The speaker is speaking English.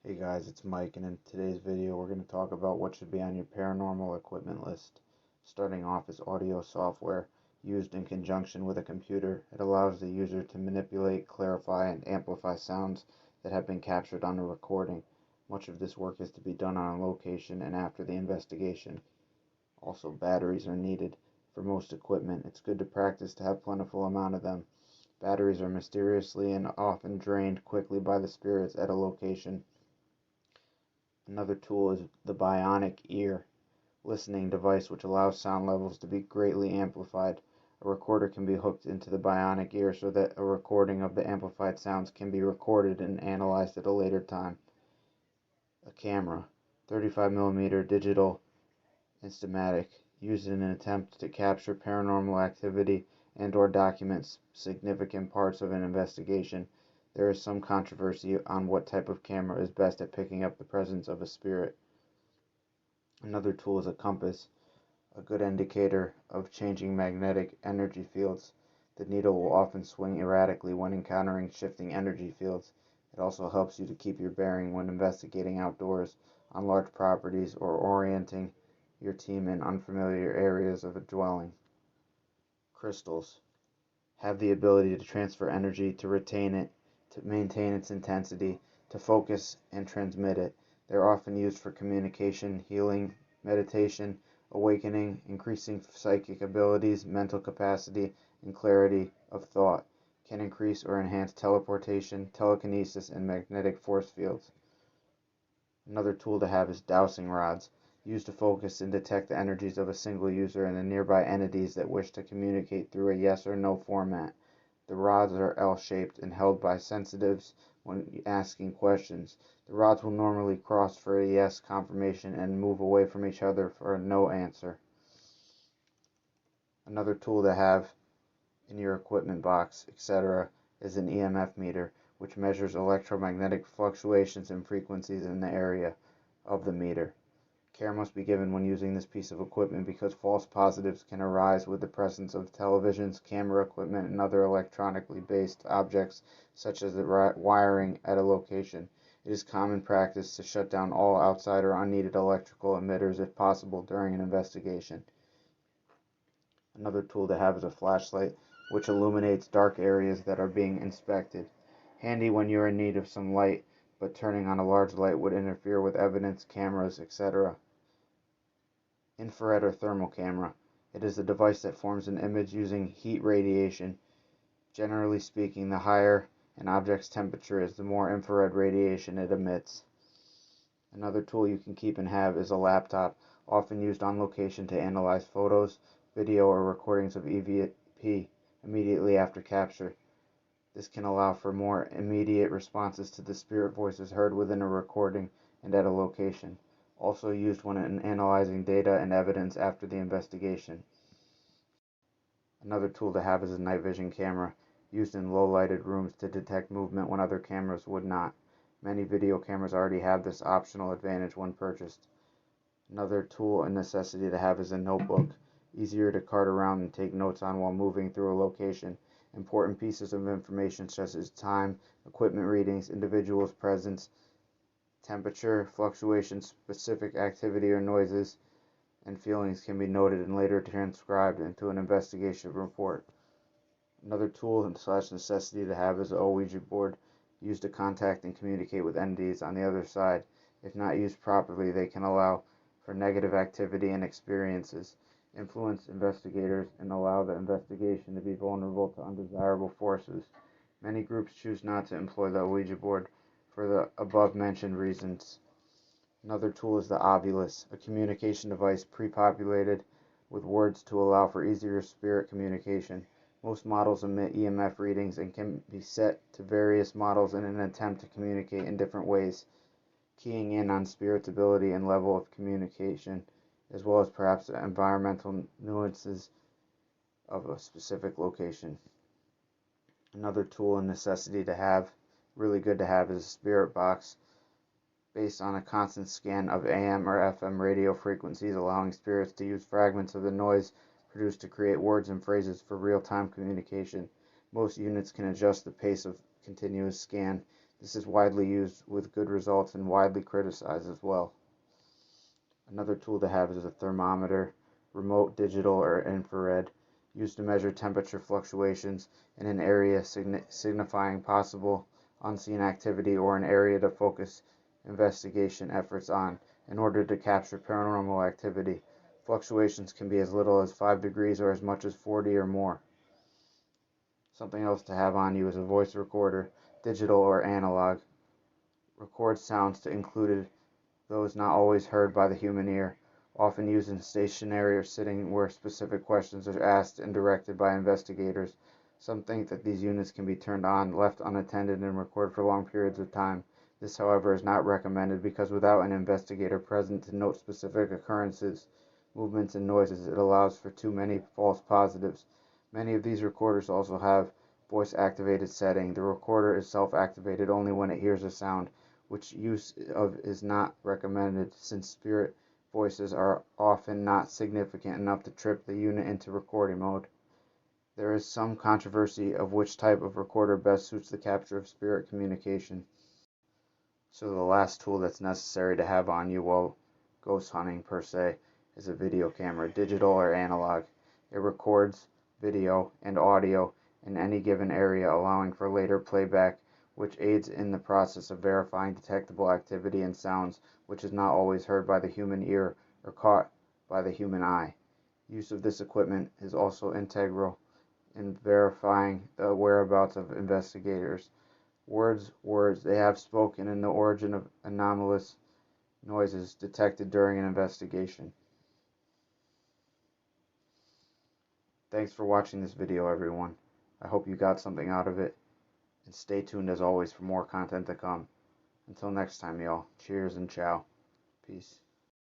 Hey guys, it's Mike, and in today's video we're going to talk about what should be on your paranormal equipment list. Starting off is audio software used in conjunction with a computer. It allows the user to manipulate, clarify, and amplify sounds that have been captured on a recording. Much of this work is to be done on location and after the investigation. Also, batteries are needed. For most equipment, it's good to practice to have plentiful amount of them. Batteries are mysteriously and often drained quickly by the spirits at a location. Another tool is the Bionic ear listening device, which allows sound levels to be greatly amplified. A recorder can be hooked into the Bionic ear so that a recording of the amplified sounds can be recorded and analyzed at a later time. A camera, 35mm digital instamatic, used in an attempt to capture paranormal activity and/or document significant parts of an investigation. There is some controversy on what type of camera is best at picking up the presence of a spirit. Another tool is a compass, a good indicator of changing magnetic energy fields. The needle will often swing erratically when encountering shifting energy fields. It also helps you to keep your bearing when investigating outdoors, on large properties, or orienting your team in unfamiliar areas of a dwelling. Crystals have the ability to transfer energy, to retain it, to maintain its intensity, to focus and transmit it. They're often used for communication, healing, meditation, awakening, increasing psychic abilities, mental capacity, and clarity of thought. Can increase or enhance teleportation, telekinesis, and magnetic force fields. Another tool to have is dowsing rods, used to focus and detect the energies of a single user and the nearby entities that wish to communicate through a yes or no format. The rods are L-shaped and held by sensitives when asking questions. The rods will normally cross for a yes confirmation and move away from each other for a no answer. Another tool to have in your equipment box, etc., is an EMF meter, which measures electromagnetic fluctuations and frequencies in the area of the meter. Care must be given when using this piece of equipment because false positives can arise with the presence of televisions, camera equipment, and other electronically based objects such as the wiring at a location. It is common practice to shut down all outside or unneeded electrical emitters if possible during an investigation. Another tool to have is a flashlight, which illuminates dark areas that are being inspected. Handy when you're in need of some light, but turning on a large light would interfere with evidence, cameras, etc. Infrared or thermal camera. It is a device that forms an image using heat radiation. Generally speaking, the higher an object's temperature is, the more infrared radiation it emits. Another tool you can keep and have is a laptop, often used on location to analyze photos, video, or recordings of EVP immediately after capture. This can allow for more immediate responses to the spirit voices heard within a recording and at a location. Also used when analyzing data and evidence after the investigation. Another tool to have is a night vision camera, used in low lighted rooms to detect movement when other cameras would not. Many video cameras already have this optional advantage when purchased. Another tool and necessity to have is a notebook, easier to cart around and take notes on while moving through a location. Important pieces of information such as time, equipment readings, individuals' presence, temperature, fluctuations, specific activity or noises, and feelings can be noted and later transcribed into an investigation report. Another tool and slash necessity to have is a Ouija board, used to contact and communicate with entities on the other side. If not used properly, they can allow for negative activity and experiences, influence investigators, and allow the investigation to be vulnerable to undesirable forces. Many groups choose not to employ the Ouija board for the above-mentioned reasons. Another tool is the Ovilus, a communication device pre-populated with words to allow for easier spirit communication. Most models emit EMF readings and can be set to various models in an attempt to communicate in different ways, keying in on spirit's ability and level of communication, as well as perhaps the environmental nuances of a specific location. Another tool and necessity to have, really good to have, is a spirit box, based on a constant scan of AM or FM radio frequencies, allowing spirits to use fragments of the noise produced to create words and phrases for real-time communication. Most units can adjust the pace of continuous scan This is widely used with good results and widely criticized as well. Another tool to have is a thermometer, remote, digital, or infrared, used to measure temperature fluctuations in an area signifying possible unseen activity or an area to focus investigation efforts on in order to capture paranormal activity. Fluctuations can be as little as 5 degrees or as much as 40 or more. Something else to have on you is a voice recorder, digital or analog. Record sounds to include those not always heard by the human ear, often used in stationary or sitting where specific questions are asked and directed by investigators. Some think that these units can be turned on, left unattended, and record for long periods of time. This, however, is not recommended because without an investigator present to note specific occurrences, movements, and noises, it allows for too many false positives. Many of these recorders also have voice-activated setting. The recorder is self-activated only when it hears a sound, which use of is not recommended since spirit voices are often not significant enough to trip the unit into recording mode. There is some controversy of which type of recorder best suits the capture of spirit communication. So the last tool that's necessary to have on you while ghost hunting per se is a video camera, digital or analog. It records video and audio in any given area, allowing for later playback, which aids in the process of verifying detectable activity and sounds which is not always heard by the human ear or caught by the human eye. Use of this equipment is also integral in verifying the whereabouts of investigators. Words, they have spoken in the origin of anomalous noises detected during an investigation. Thanks for watching this video, everyone. I hope you got something out of it, and stay tuned as always for more content to come. Until next time, y'all. Cheers and ciao. Peace.